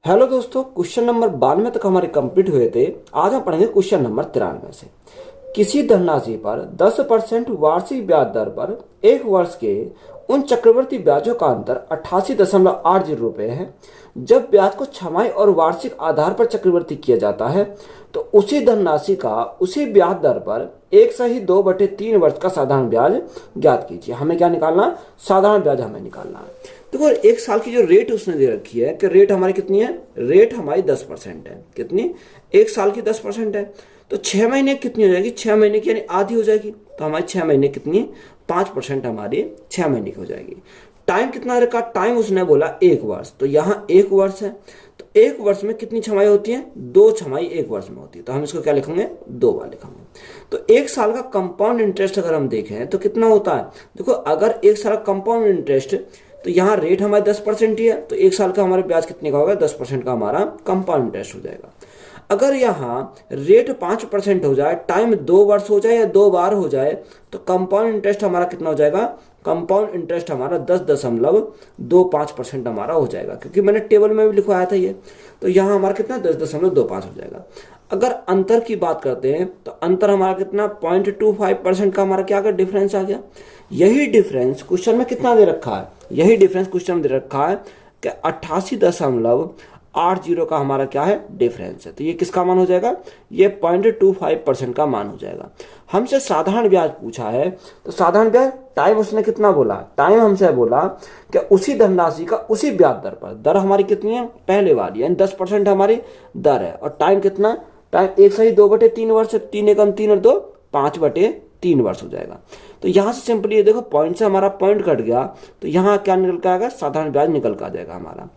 Hello दोस्तों, question number 92 तक हमारे कंप्लीट हुए थे। आज हम पढ़ेंगे क्वेश्चन नंबर 93 से। किसी धनराशि पर 10% वार्षिक ब्याज दर पर एक वर्ष के उन चक्रवृद्धि ब्याजों का अंतर 88.80 रुपये है। जब ब्याज को छमाही और वार्षिक आधार पर चक्रवृद्धि किया जाता है तो उसी धनराशि का उसी ब्याज दर पर 1/2/3 वर्ष का साधारण ब्याज ज्ञात कीजिए। हमें क्या निकालना? साधारण ब्याज हमें निकालना है। देखो, एक साल की जो रेट उसने दे रखी है कि रेट हमारी कितनी है? रेट हमारी 10% है। कितनी? एक साल की 10% है। तो 6 महीने कितनी हो जाएगी? 6 महीने की यानी आधी हो जाएगी। तो हमारी 6 महीने कितनी? 5% हमारी 6 महीने की हो जाएगी। टाइम कितना रखा? टाइम उसने बोला 1 वर्ष। तो यहाँ 1 वर्ष है। तो 1 वर्ष में कितनी छमाई होती है? 2 छमाई 1 वर्ष में होती है। तो हम इसको क्या लिखेंगे? 2 बार लिखेंगे। तो एक साल का कंपाउंड इंटरेस्ट अगर हम देखें तो कितना होता है? देखो, अगर एक साल का कंपाउंड इंटरेस्ट, तो यहाँ रेट हमारे 10% ही है, तो एक साल का हमारे ब्याज कितने का होगा? 10% का हमारा कंपाउंड इंटरेस्ट हो जाएगा। अगर यहाँ रेट 5% हो जाए, टाइम 2 वर्ष हो जाए या 2 बार हो जाए, तो कंपाउंड इंटरेस्ट हमारा कितना हो जाएगा? कंपाउंड इंटरेस्ट हमारा 10.25% हमारा हो जाएगा, क्योंकि मैंने टेबल में भी लिखवाया था ये। तो यहाँ हमारा कितना? 10.25 हो जाएगा। अगर अंतर की बात करते हैं तो अंतर हमारा कितना? 0.25% का हमारा क्या आ गया? डिफरेंस आ गया। यही डिफरेंस क्वेश्चन में कितना दे रखा है? यही डिफरेंस क्वेश्चन में दे रखा है कि 88.80 का हमारा क्या है? डिफरेंस है। तो ये किसका मान हो जाएगा? ये 0.25% का मान हो जाएगा। हमसे साधारण ब्याज पूछा है, तो साधारण ब्याज टाइम उसने कितना बोला? टाइम हमसे बोला कि उसी धनराशि का उसी ब्याज दर पर। दर हमारी कितनी है? पहले वाली, यानी 10% हमारी दर है। और टाइम कितना? टाइम 1/2/3 वर्ष है। 3 एकम 3 और 2 5/3 वर्ष हो जाएगा। तो यहाँ से सिंपली ये देखो, पॉइंट से हमारा पॉइंट कट गया, तो यहाँ क्या निकल के आएगा? साधारण ब्याज निकल के आ जाएगा हमारा।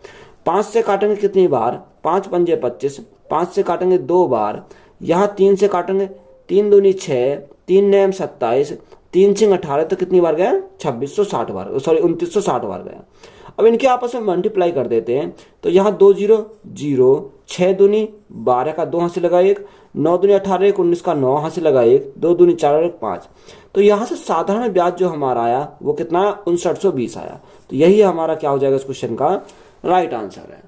5 से काटेंगे कितनी बार? 5 पंजे 25। 5 से काटेंगे 2 बार। यहाँ 3 से काटेंगे, 3 दूनी 6, 3 नेम 27, 3 सिंह 18, तो कितनी बार गया? 2660 बार, सॉरी 2960 बार गया। अब इनके आपस में मल्टीप्लाई कर देते हैं, तो यहाँ 2 0 0, 6 दूनी 12 का 2 हाथ से लगा 1, 9 दूनी 18, 1 19 का 9 हाथ से लगा 1, 2 दूनी 4 1 5। तो यहाँ से साधारण ब्याज जो हमारा आया वो कितना? 5920 आया। तो यही हमारा क्या हो जाएगा? इस क्वेश्चन का राइट आंसर है।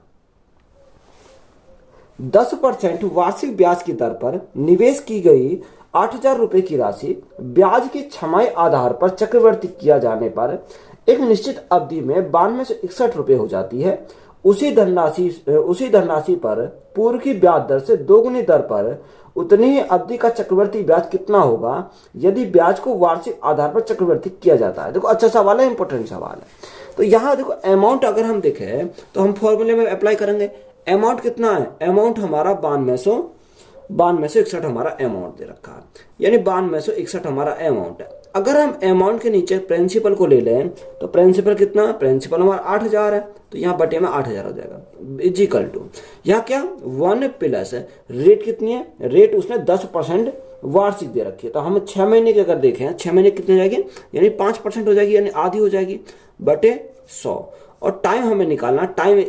10% वार्षिक ब्याज की दर पर निवेश की गई 8000 रुपए की राशि ब्याज की छमाही आधार पर चक्रवृद्धि किया जाने पर एक निश्चित अवधि में 9261 रुपए हो जाती है। उसी धनराशि पर पूर्व की ब्याज दर से दोगुनी दर पर उतनी ही अवधि का चक्रवृद्धि ब्याज कितना होगा यदि ब्याज को वार्षिक आधार पर चक्रवृद्धि किया जाता है? देखो, अच्छा सवाल है, इंपॉर्टेंट सवाल है। तो यहाँ देखो, अमाउंट अगर हम देखें तो हम फॉर्मूले में अप्लाई करेंगे। अमाउंट कितना है? अमाउंट हमारा 9261 हमारा अमाउंट दे रखा है, यानी 9261 हमारा अमाउंट है। अगर हम अमाउंट के नीचे प्रिंसिपल को ले लें तो प्रिंसिपल कितना? प्रिंसिपल हमारा 8000 है, तो यहाँ बटे में 8000 हो जाएगा। इजिकल टू यहाँ क्या? 1 प्लस रेट कितनी है? रेट उसने 10% वार्षिक दे रखी है। तो हम 6 महीने के अगर देखें, 6 महीने कितने हो जाएगी? यानी 5% हो जाएगी, यानी आधी हो जाएगी, बटे 100। और टाइम हमें निकालना, टाइम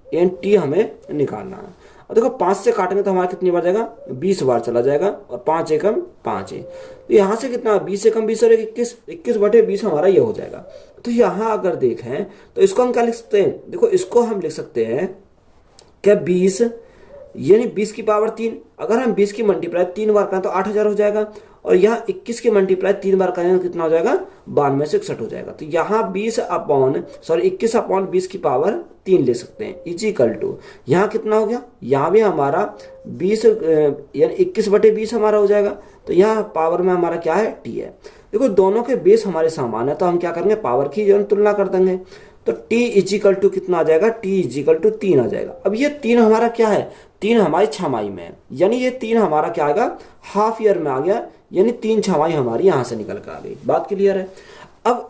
यानी टी हमें निकालना है। और देखो, 5 से काटेंगे तो हमारा कितनी बार जाएगा? 20 बार चला जाएगा, और 5 एकम 5 है। तो यहाँ से कितना? 20 एकम 20 और 21/20 हमारा ये हो जाएगा। तो यहाँ अगर देखें तो इसको हम क्या लिख सकते हैं? देखो, इसको हम लिख सकते हैं क्या? 20 यानी 20 की पावर 3। अगर हम 20 की मल्टीप्लाई 3 बार करें तो 8000 हो जाएगा। और यहाँ 21 की मल्टीप्लाई 3 बार करें तो कितना हो जाएगा? 9261 हो जाएगा। तो यहाँ 21/20 की पावर 3 ले सकते हैं, इजिकल टू यहाँ कितना हो गया? यहाँ भी हमारा 20 यानी 21/20 हमारा हो जाएगा। तो यहाँ पावर में हमारा क्या है? टी है। देखो, दोनों के बेस हमारे समान है, तो हम क्या करेंगे? पावर की जो तुलना कर देंगे। तो t इजिकल टू कितना आ जाएगा? t इजिकल टू 3 आ जाएगा। अब ये 3 हमारा क्या है? 3 हमारी छमाही में है, यानी ये 3 हमारा क्या आएगा? हाफ ईयर में आ गया, यानी 3 छमाही हमारी यहां से निकल कर आ गई। बात क्लियर है? अब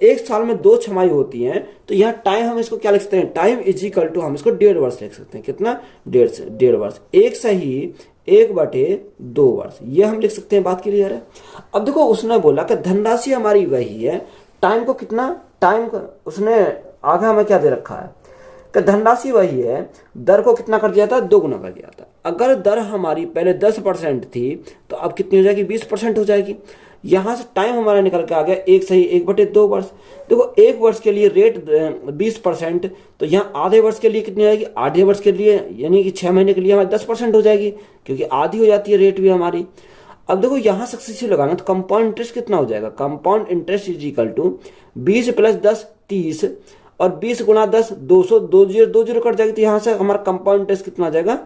एक साल में 2 छमाही होती हैं, तो यहाँ टाइम हम इसको क्या लिख सकते हैं? टाइम इजिकल टू हम इसको 1.5 वर्ष लिख सकते हैं। कितना? 1.5 वर्ष। एक सही 1/2 वर्ष, ये हम लिख सकते हैं। बात क्लियर है? अब देखो, उसने बोला कि धनराशि हमारी वही है, टाइम को कितना? टाइम को उसने आगे हमें क्या दे रखा है कि धनराशि वही है, दर को कितना कर दिया था? 2 गुना कर दिया था। अगर दर हमारी पहले 10% थी तो अब कितनी हो जाएगी? 20% हो जाएगी। यहां से टाइम हमारा निकल के आ गया 1/2 वर्ष। देखो 1 वर्ष के लिए रेट 20%, तो यहाँ आधे वर्ष के लिए कितनी आएगी, आधे वर्ष के लिए यानी कि 6 महीने के लिए हमारी 10% हो जाएगी, क्योंकि आधी हो जाती है रेट भी हमारी। अब देखो यहाँ सक्सेसिव लगाना तो कंपाउंड इंटरेस्ट कितना हो जाएगा, compound interest is equal to 20 + 10 30, और 20 × 10 200, 2 0 कट जाएगी, तो यहाँ से हमारा कंपाउंड इंटरेस्ट कितना आ जाएगा,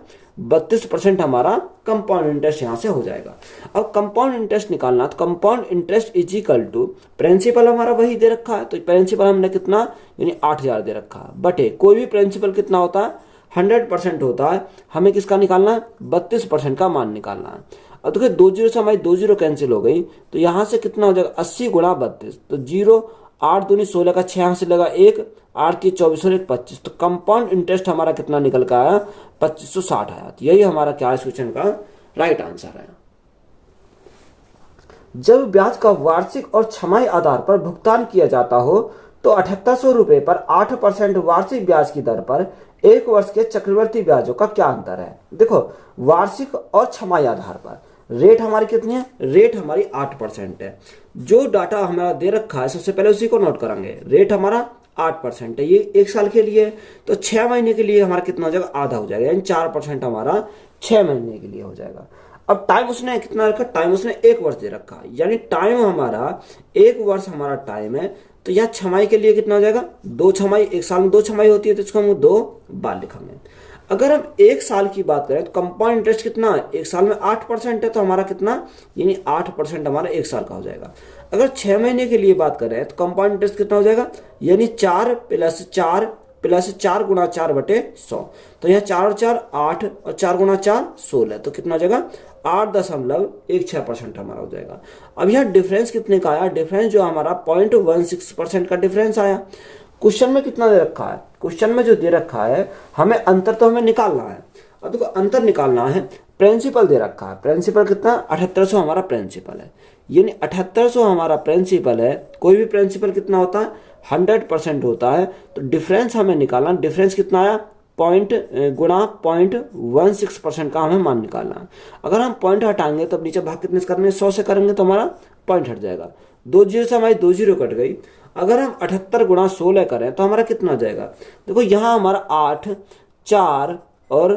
32% हमारा कंपाउंड इंटरेस्ट यहाँ से हो जाएगा। अब कंपाउंड इंटरेस्ट निकालना तो compound interest is equal to principal हमारा वही दे रखा है, तो प्रिंसिपल हमने कितना यानी 8000 दे रखा है, बटे कोई भी प्रिंसिपल कितना होता है 100% होता है, हमें किसका निकालना है 32% का मान निकालना है। अब देखिए 2 0 से हमारी 2 0 कैंसिल हो गई, तो यहाँ से कितना हो जाएगा 80 × 32, तो 0, 8 दूनी 16 का 6 यहाँ से लगा 1, 8 की 24 और 1 25, तो कंपाउंड इंटरेस्ट हमारा कितना निकल कर आया 2560 आया। तो यही हमारा क्या इस क्वेश्चन का राइट आंसर है। जब ब्याज का वार्षिक और छमाही आधार पर भुगतान किया जाता हो तो 7800 रुपए पर 8% वार्षिक ब्याज की दर पर 1 वर्ष के चक्रवर्ती ब्याजों का क्या अंतर है। देखो वार्षिक और छमाही आधार पर रेट हमारी कितनी है, रेट हमारी 8% है। जो डाटा हमारा दे रखा है सबसे पहले उसी को नोट करेंगे। रेट हमारा 8% है, ये 1 साल के लिए, तो 6 महीने के लिए हमारा कितना हो जाएगा, आधा हो जाएगा, यानी 4% हमारा 6 महीने के लिए हो जाएगा। अब टाइम उसने कितना रखा, टाइम उसने 1 वर्ष दे रखा, यानी टाइम हमारा 1 वर्ष हमारा टाइम है, तो यह छमाही के लिए कितना हो जाएगा 2 छमाही, 1 साल में 2 छमाही होती है, तो इसको हम 2 बार लिखेंगे। अगर हम 1 साल की बात करें तो कंपाउंड इंटरेस्ट कितना है, 1 साल में 8% है, तो हमारा कितना यानी 8% हमारा 1 साल का हो जाएगा। अगर 6 महीने के लिए बात करें तो कंपाउंड इंटरेस्ट कितना हो जाएगा, यानी 4 + 4 + 4 × 4/100, तो यहाँ 4 और 4 8 और 4 × 4 16, तो कितना हो जाएगा 8.16% हमारा हो जाएगा। अब यहाँ डिफरेंस कितने का आया, डिफरेंस जो हमारा 0.16% का डिफरेंस आया। क्वेश्चन में कितना दे रखा है, क्वेश्चन में जो दे रखा है हमें अंतर तो हमें निकालना है। अब देखो अंतर निकालना है, प्रिंसिपल दे रखा है, प्रिंसिपल कितना 7800 हमारा प्रिंसिपल है, यानी 7800 हमारा प्रिंसिपल है। कोई भी प्रिंसिपल कितना होता है 100% होता है, तो डिफरेंस हमें निकालना, डिफरेंस कितना आया पॉइंट गुणा 0.16% का हमें मान निकालना है। अगर हम पॉइंट हटाएंगे तो नीचे भाग कितने से करेंगे 100 से करेंगे, तो हमारा पॉइंट हट जाएगा, 2 0 से हमारी 2 0 कट गई। अगर हम 78 × 16 करें तो हमारा कितना हो जाएगा, देखो यहाँ हमारा 8 4 और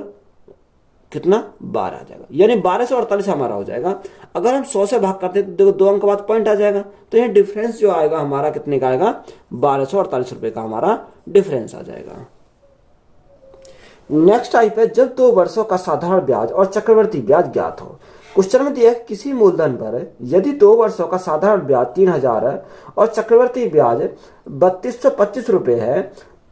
कितना 12 आ जाएगा, यानी 1248 हमारा हो जाएगा। अगर हम 100 से भाग करते तो देखो 2 अंक बाद पॉइंट आ जाएगा, तो यहाँ डिफरेंस जो आएगा हमारा कितने का आएगा 1248 रुपए का हमारा डिफरेंस आ जाएगा। नेक्स्ट टाइप है जब 2 वर्षों का साधारण ब्याज और चक्रवर्ती ब्याज ज्ञात हो। क्वेश्चन में दिया है किसी मूलधन पर यदि 2 वर्षों का साधारण ब्याज 3000 है और चक्रवर्ती ब्याज 3225 रुपए है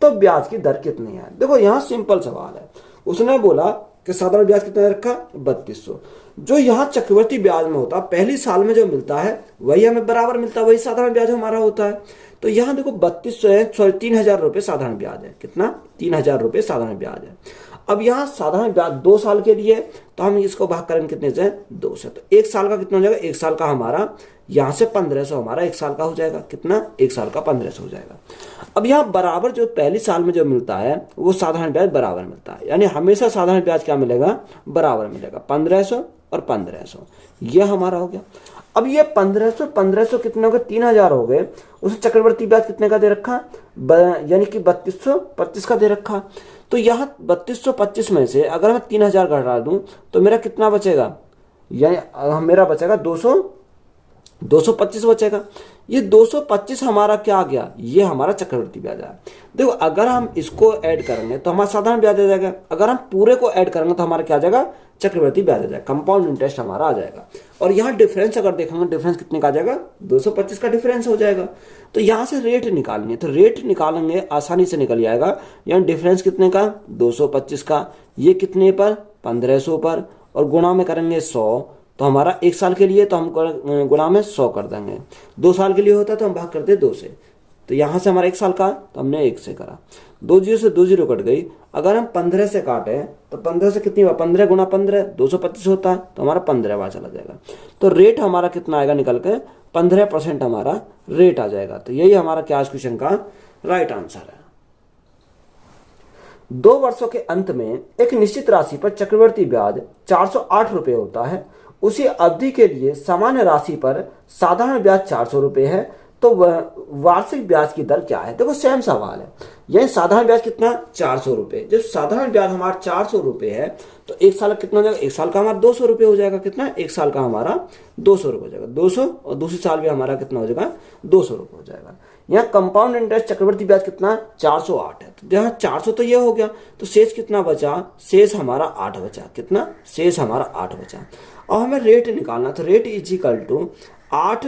तो ब्याज की दर कितनी है। देखो यहाँ सिंपल सवाल है, उसने बोला कि साधारण ब्याज कितना रखा 3200, जो यहाँ चक्रवर्ती ब्याज में होता है पहली साल में जो मिलता है वही हमें बराबर मिलता है, वही साधारण ब्याज हमारा होता है। तो यहाँ देखो 3200 है, सॉरी 3000 रुपये साधारण ब्याज है, कितना 3000 रुपये साधारण ब्याज है। अब यहाँ साधारण ब्याज 2 साल के लिए, तो हम इसको भाग करेंगे कितने से 2 से, तो 1 साल का कितना हो जाएगा, 1 साल का हमारा यहाँ से 1500 हमारा 1 साल का हो जाएगा, कितना 1 साल का 1500 हो जाएगा। अब यहाँ बराबर जो पहली साल में जो मिलता है वो साधारण ब्याज बराबर मिलता है, यानी हमेशा साधारण ब्याज क्या मिलेगा बराबर मिलेगा, 1500 और 1500 ये हमारा हो गया। अब ये 1500 कितने हो गए 3000 हो गए, उसे चक्रवर्ती ब्याज कितने का दे रखा यानी कि 3225 का दे रखा। तो यहाँ 3225 में से अगर मैं 3000 घटा दूं तो मेरा कितना बचेगा, यानी मेरा बचेगा 225 बचेगा। ये 225 हमारा क्या आ गया, ये हमारा चक्रवर्ती ब्याज है। देखो अगर हम इसको ऐड करेंगे तो हमारा साधारण ब्याज आ जाएगा, अगर हम पूरे को ऐड करेंगे तो हमारा क्या आ जाएगा चक्रवर्ती ब्याज आ जाएगा, कंपाउंड इंटरेस्ट हमारा आ जाएगा। और यहाँ डिफरेंस अगर देखेंगे डिफरेंस कितने का आ जाएगा 225 का डिफरेंस हो जाएगा। तो यहाँ से रेट निकालनी है, तो रेट निकालेंगे आसानी से निकल जाएगा। यहाँ डिफरेंस कितने का 225 का, ये कितने पर 1500 पर, और गुणा में करेंगे 100, तो हमारा 1 साल के लिए तो हम गुणा में 100 कर देंगे, 2 साल के लिए होता है तो हम भाग करते 2 से, तो यहाँ से हमारा 1 साल का तो हमने 1 से करा, 2 0 से 2 0 कट गई। अगर हम 15 से काटे तो 15 से कितनी हुआ 15 गुणा 15 225 होता है, तो हमारा 15 बार चला जाएगा। तो रेट हमारा कितना आएगा निकल के 15% हमारा रेट आ जाएगा। तो यही हमारा क्या इस क्वेश्चन का राइट आंसर है। 2 वर्षों के अंत में एक निश्चित राशि पर चक्रवर्ती ब्याज 408 रुपये होता है। उसी अवधि के लिए सामान्य राशि पर साधारण ब्याज 400 रुपये है, तो वह वार्षिक ब्याज की दर क्या है। देखो सेम सवाल है, यही साधारण ब्याज कितना 400 रुपये। जब साधारण ब्याज हमारा 400 रुपये है तो एक साल का कितना हो जाएगा, एक साल का हमारा 200 रुपये हो जाएगा। कितना, एक साल का हमारा 200 रुपये हो जाएगा, 200, और दूसरे साल भी हमारा कितना हो जाएगा 200 रुपये हो जाएगा। यहाँ कंपाउंड इंटरेस्ट चक्रवृद्धि ब्याज कितना 408 है, तो यहाँ 400 तो ये हो गया, तो शेष कितना बचा, शेष हमारा 8 बचा। कितना, शेष हमारा 8 बचा। और हमें रेट निकालना, तो रेट इज इक्वल टू 8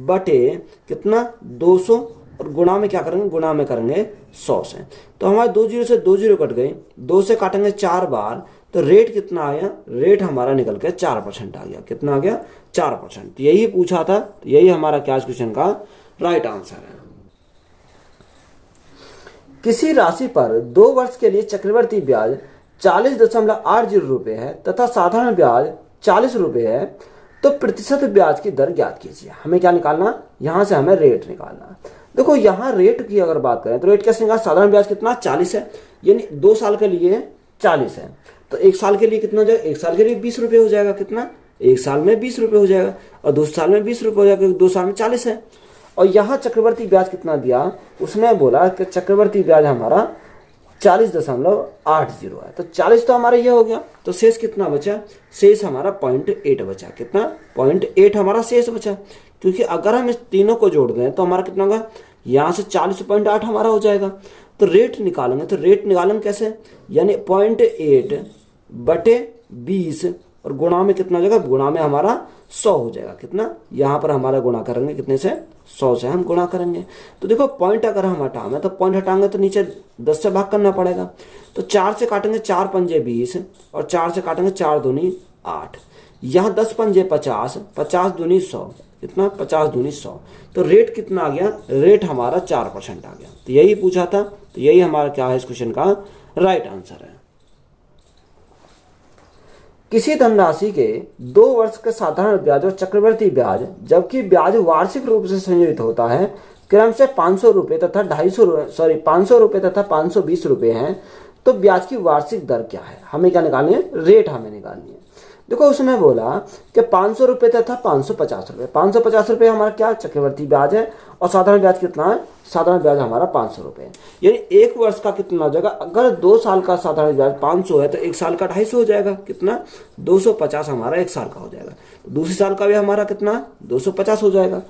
बटे कितना 200, और गुणा में क्या करेंगे, गुणा में करेंगे 100 से। तो हमारे 2 जीरो से 2 जीरो कट गई, 2 से काटेंगे 4 बार, तो रेट कितना आ गया, रेट हमारा निकल के 4% आ गया। कितना आ गया, 4%। यही पूछा था, तो यही हमारा क्या क्वेश्चन का राइट आंसर है। किसी राशि पर 2 वर्ष के लिए चक्रवर्ती ब्याज 40.80 रुपये है तथा साधारण ब्याज 40 रुपये है, तो प्रतिशत ब्याज की दर ज्ञात कीजिए। हमें क्या निकालना, यहां से हमें रेट निकालना। देखो यहाँ रेट की अगर बात करें तो रेट कैसे निकाल, साधारण ब्याज कितना 40 है, यानी 2 साल के लिए 40 है, तो एक साल के लिए कितना हो जाएगा, एक साल के लिए 20 रुपये हो जाएगा। कितना, एक साल में 20 रुपये हो जाएगा, और 2 साल में 20 रुपये हो जाएगा, 2 साल में 40 है। और यहाँ चक्रवर्ती ब्याज कितना दिया, उसने बोला कि चक्रवर्ती ब्याज हमारा 40.80 है, तो 40 तो हमारा ये हो गया, तो शेष कितना बचा, शेष हमारा 0.8 बचा। कितना, 0.8 हमारा शेष बचा, क्योंकि अगर हम इस तीनों को जोड़ दें तो हमारा कितना होगा, यहाँ से 40.8 हमारा हो जाएगा। तो रेट निकालेंगे, तो रेट निकालेंगे कैसे, यानी 0.8 बटे 20, और गुणा में कितना हो जाएगा, गुणा में हमारा 100 हो जाएगा। कितना, यहाँ पर हमारा गुणा करेंगे कितने से, 100 से हम गुणा करेंगे। तो देखो पॉइंट अगर हम हटाएंगे तो पॉइंट हटाएंगे तो नीचे 10 से भाग करना पड़ेगा, तो 4 से काटेंगे 4 पंजे 20, और 4 से काटेंगे 4 दूनी 8, यहाँ 10 पंजे 50, 50 दूनी 100, कितना 50 दूनी 100। तो रेट कितना आ गया, रेट हमारा 4% आ गया। तो यही पूछा था, तो यही हमारा क्या है इस क्वेश्चन का राइट आंसर है। किसी धनराशि के 2 वर्ष के साधारण ब्याज और चक्रवर्ती ब्याज, जबकि ब्याज वार्षिक रूप से संयोजित होता है, क्रम से 500 रुपये तथा 500 रुपये तथा 520 रुपये हैं, तो ब्याज की वार्षिक दर क्या है। हमें क्या निकालनी है, रेट हमें निकालनी है। देखो उसने बोला कि 500 रुपये तथा 550 रुपये, 550 रुपये हमारा क्या चक्रवर्ती ब्याज है, और साधारण ब्याज कितना है, साधारण ब्याज हमारा 500 रुपये है। यानी एक वर्ष का कितना हो जाएगा, अगर 2 साल का साधारण ब्याज 500 है तो एक साल का 250 हो जाएगा। कितना, 250 हमारा एक साल का हो जाएगा। तो दूसरे साल का भी हमारा कितना 250 हो जाएगा।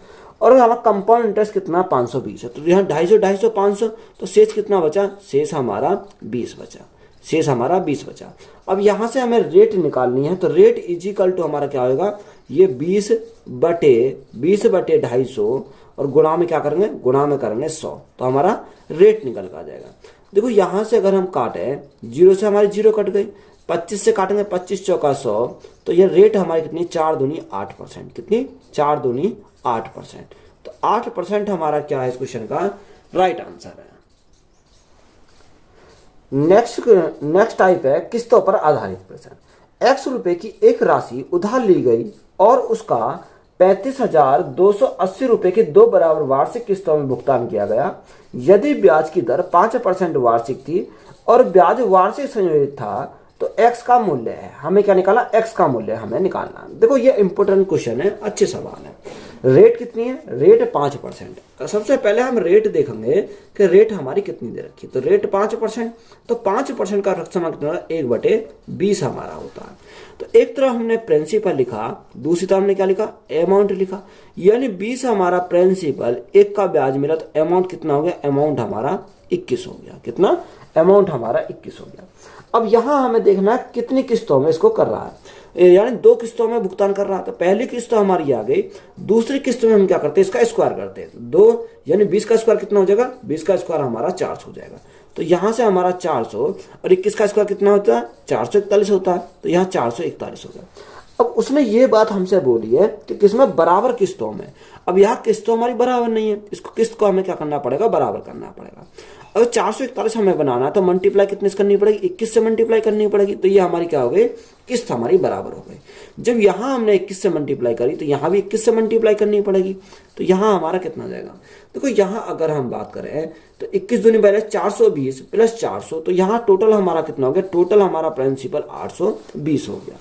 और हमारा कंपाउंड इंटरेस्ट कितना 520 है, तो यहाँ 250, 500, तो शेष कितना बचा, शेष हमारा 20 बचा, शेष हमारा 20 बचा। अब यहाँ से हमें रेट निकालनी है, तो रेट इज इक्वल टू हमारा क्या होगा, ये 20 बटे 250, और गुणा में क्या करेंगे, गुणा में करेंगे 100, तो हमारा रेट निकल कर आ जाएगा। देखो यहाँ से अगर हम काटें, 0 से हमारी 0 कट गई, 25 से काटेंगे 25 चौका 100, तो ये रेट हमारी कितनी 4 दूनी 8%। कितनी, 4 दूनी 8%। तो 8% हमारा क्या है इस क्वेश्चन का राइट आंसर है। नेक्स्ट टाइप है किस्तों पर आधारित प्रश्न। x रुपए की एक राशि उधार ली गई और उसका 35,280 रुपए की 2 बराबर वार्षिक किस्तों में भुगतान किया गया। यदि ब्याज की दर 5% वार्षिक थी और ब्याज वार्षिक संयोजित था, तो x का मूल्य है। हमें क्या निकालना, x का मूल्य हमें निकालना। देखो ये इंपोर्टेंट क्वेश्चन है, अच्छे सवाल है। रेट कितनी है, रेट 5%। सबसे पहले हम रेट देखेंगे कि रेट हमारी कितनी दे रखी है। तो रेट 5%, तो 5% का रकम कितना, 1/20 हमारा होता है। तो एक तरफ हमने प्रिंसिपल लिखा, दूसरी तरफ हमने क्या लिखा, अमाउंट लिखा। यानी 20 हमारा प्रिंसिपल, 1 का ब्याज मिला, तो अमाउंट कितना हो गया, अमाउंट हमारा 21 हो गया। कितना, अमाउंट हमारा 21 हो गया। अब यहां हमें देखना है कितनी किस्तों में इसको कर रहा है, यानी 2 किस्तों में भुगतान कर रहा है। तो पहली किस्त हमारी आ गई, दूसरी किस्त में हम क्या करते हैं, इसका स्क्वायर करते हैं। 2 यानी 20 का स्क्वायर कितना हो जाएगा, 20 का स्क्वायर हमारा 400 हो जाएगा। तो यहां से हमारा 400 और 21 का स्क्वायर कितना होता है, 441 होता है। तो यहाँ 441 हो गया। अब उसने ये बात हमसे बोली है कि किसमें, बराबर किस्तों में। अब यहाँ किस्तों हमारी बराबर नहीं है, इसको किस्त को हमें क्या करना पड़ेगा, बराबर करना पड़ेगा। अगर 441 हमें बनाना है तो मल्टीप्लाई कितने से करनी पड़ेगी, 21 से मल्टीप्लाई करनी पड़ेगी। तो ये हमारी क्या हो गई, किस्त हमारी बराबर हो गई। जब यहाँ हमने 21 से मल्टीप्लाई करी तो यहाँ भी 21 से मल्टीप्लाई करनी पड़ेगी। तो यहाँ हमारा कितना जाएगा, देखो यहाँ अगर हम बात करें तो 21 दूनी 42 420 प्लस 400, तो यहाँ टोटल हमारा कितना हो गया, टोटल हमारा प्रिंसिपल 820 हो गया।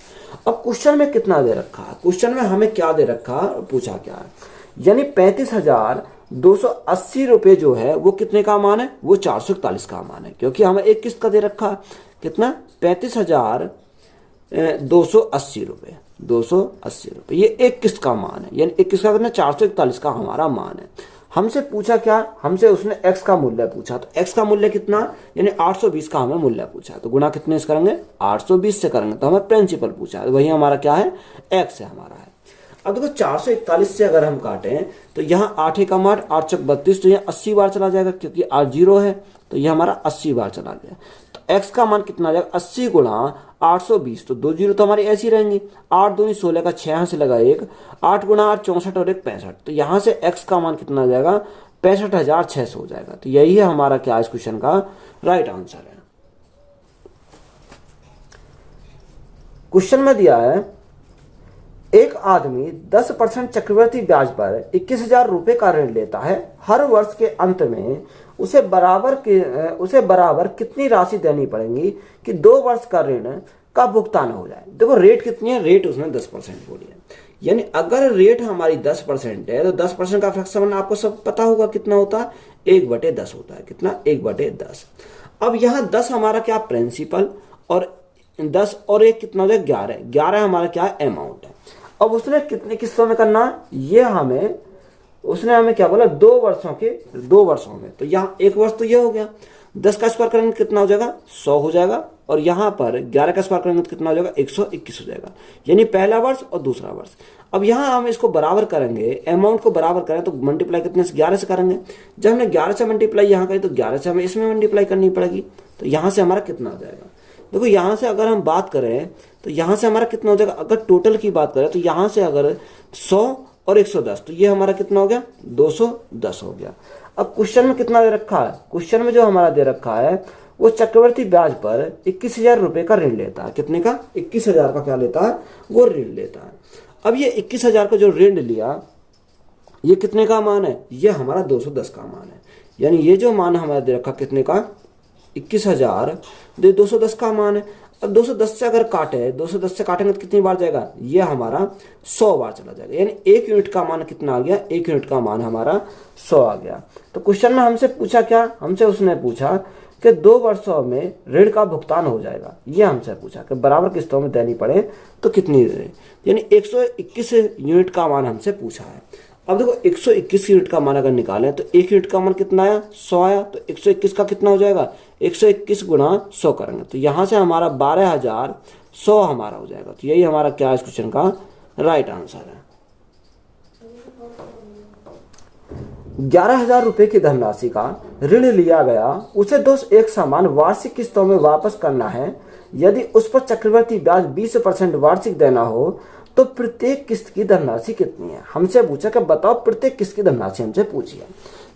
अब क्वेश्चन में कितना दे रखा है, क्वेश्चन में हमें क्या दे रखा है, पूछा क्या है, यानी 35,280 रुपये जो है वो कितने का मान है, वो 441 का मान है, क्योंकि हमें एक किस्त का दे रखा है कितना, 35,280 रुपये, 280 रुपये, ये एक किस्त का मान है, यानी एक किस्त का कितना, 441 का हमारा मान है। हमसे पूछा क्या, हमसे उसने x का मूल्य पूछा, तो x का मूल्य कितना, यानी 820 का हमें मूल्य पूछा, तो गुणा कितने से करेंगे, 820 से करेंगे, तो हमें प्रिंसिपल पूछा है, वही हमारा क्या है, x है हमारा है। अब देखो 441 से अगर हम काटें तो यहाँ 8 एकम 8, 8 चौक 32, तो यहाँ 80 बार चला जाएगा, क्योंकि 8 जीरो है, तो ये हमारा 80 बार चला गया। तो x का मान कितना आ जाएगा, 80 गुणा 820, तो 2 जीरो तो हमारी ऐसी रहेंगी, 8 दूनी 16 का 6 यहाँ से लगा 1, 8 गुणा 8 64 और 1 65, तो यहाँ से x का मान कितना आ जाएगा, 65,600 हो जाएगा। तो यही है हमारा क्या इस क्वेश्चन का राइट आंसर है। क्वेश्चन में दिया है एक आदमी 10% चक्रवृद्धि ब्याज पर 21,000 रुपये का ऋण लेता है, हर वर्ष के अंत में उसे बराबर कितनी राशि देनी पड़ेगी कि 2 वर्ष का ऋण का भुगतान हो जाए। देखो रेट कितनी है, रेट उसने 10% बोली है, यानी अगर रेट हमारी 10% है तो 10% का फ्रैक्शन आपको सब पता होगा कितना होता है, 1/10 होता है, कितना, 1/10। अब यहाँ 10 हमारा क्या प्रिंसिपल, और 10 और 1 कितना हो जाए, 11, 11 हमारा क्या है, अमाउंट है। अब उसने कितने किस्तों में करना है, ये उसने हमें क्या बोला, 2 वर्षों में, तो यहाँ एक वर्ष तो ये हो गया, 10 का स्क्वायर करेंगे तो कितना हो जाएगा, 100 हो जाएगा, और यहाँ पर 11 का स्क्वायर करेंगे तो कितना हो जाएगा, 121 हो जाएगा, यानी पहला वर्ष और दूसरा वर्ष। अब यहाँ हम इसको बराबर करेंगे, अमाउंट को बराबर करें तो मल्टीप्लाई कितने से, 11 से करेंगे। जब हमने 11 से मल्टीप्लाई यहाँ करी तो 11 से हमें इसमें मल्टीप्लाई करनी पड़ेगी, तो यहाँ से हमारा कितना हो जाएगा, देखो यहाँ से अगर हम बात करें तो यहाँ से हमारा कितना हो जाएगा, अगर टोटल की बात करें तो यहाँ से अगर 100 और 110, तो ये हमारा कितना हो गया, 210 हो गया। अब क्वेश्चन में कितना दे रखा है, क्वेश्चन में जो हमारा दे रखा है वो चक्रवर्ती ब्याज पर 21,000 रुपये का ऋण लेता है, कितने का, 21,000 का क्या लेता है, वो ऋण लेता है। अब ये 21,000 का जो ऋण लिया ये कितने का मान है, ये हमारा 210 का मान है, यानी ये जो मान हमारा दे रखा कितने का, 21,000 210 का मान है। अब 210 से अगर काटे, 210 से काटेंगे तो कितनी बार जाएगा, ये हमारा 100 बार चला जाएगा, यानी 1 यूनिट का मान कितना आ गया, 1 यूनिट का मान हमारा 100 आ गया। तो क्वेश्चन में हमसे पूछा क्या, हमसे उसने पूछा कि 2 वर्षों में ऋण का भुगतान हो जाएगा, ये हमसे पूछा कि बराबर किस्तों में देनी पड़े तो कितनी दे, यानी 121 यूनिट का मान हमसे पूछा है। अब देखो 121 यूनिट का मान अगर निकालें तो 1 यूनिट का मान कितना आया, 100 आया, तो 121 का कितना हो जाएगा, 121 गुणा 100 करेंगे, तो यहाँ से हमारा 12,100 हमारा हो जाएगा। तो यही हमारा क्या इस क्वेश्चन का राइट आंसर है। 11,000 रुपये की धनराशि का ऋण लिया गया, उसे 2 एक समान वार्षिक किस्तों में वापस करना है। यदि उस पर चक्रवृद्धि ब्याज 20% वार्षिक देना हो तो प्रत्येक किस्त की धनराशि कितनी है, हमसे पूछा कि बताओ प्रत्येक किस्त की धनराशि हमसे पूछी है।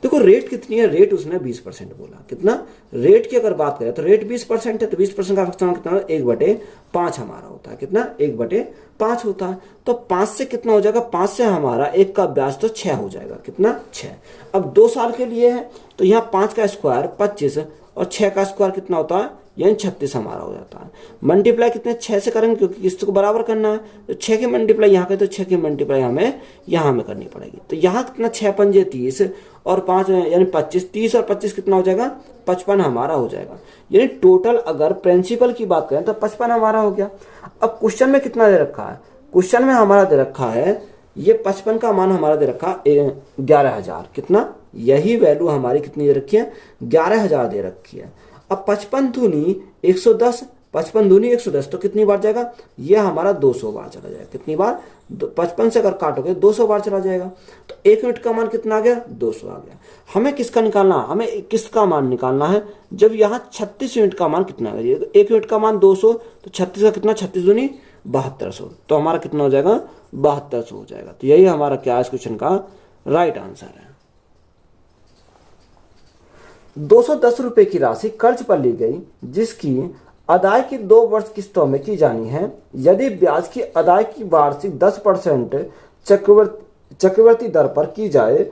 देखो रेट कितनी है, रेट उसने 20% बोला, कितना, रेट की अगर बात करें तो रेट 20% है, तो 20% का फ्रैक्शन कितना, 1/5 हमारा होता है, कितना, 1/5 होता है। तो 5 से कितना हो जाएगा, 5 से हमारा 1 का ब्याज तो 6 हो जाएगा, कितना, 6। अब 2 साल के लिए है तो यहाँ 5 का स्क्वायर 25 और 6 का स्क्वायर कितना होता है, यानी 36 हमारा हो जाता है। मल्टीप्लाई कितने, 6 से करेंगे क्योंकि किस्त को बराबर करना है, तो 6 की मल्टीप्लाई यहाँ करें तो 6 की मल्टीप्लाई हमें यहाँ में करनी पड़ेगी। तो यहाँ कितना, 6 पंजे 30 और 5 यानी 25, 30 और 25 कितना हो जाएगा, 55 हमारा हो जाएगा। यानी टोटल अगर प्रिंसिपल की बात करें तो 55 हमारा हो गया। अब क्वेश्चन में कितना दे रखा है, क्वेश्चन में हमारा दे रखा है ये 55 का मान हमारा दे रखा 11,000, कितना, यही वैल्यू हमारी कितनी दे रखी है, 11,000 दे रखी है। अब 55 दूनी 110, 55 दूनी 110, तो कितनी बार जाएगा, ये हमारा 200 बार चला जाएगा, कितनी बार, 55 से अगर काटोगे 200 बार चला जाएगा। तो 1 यूनिट का मान कितना आ गया, 200 आ गया। हमें किसका निकालना, हमें किस्त का मान निकालना है। जब यहाँ 36 यूनिट का मान कितना है, 1 यूनिट का मान 200, तो 36 का कितना, 36 दूनी 7200, तो हमारा कितना हो जाएगा, 7200 हो जाएगा। तो यही हमारा क्या इस क्वेश्चन का राइट आंसर है। 210 रुपए की राशि कर्ज पर ली गई जिसकी अदाय की 2 वर्ष किस्तों में की जानी है। यदि ब्याज की अदाय की वार्षिक 10% चक्रवर्ती दर पर की जाए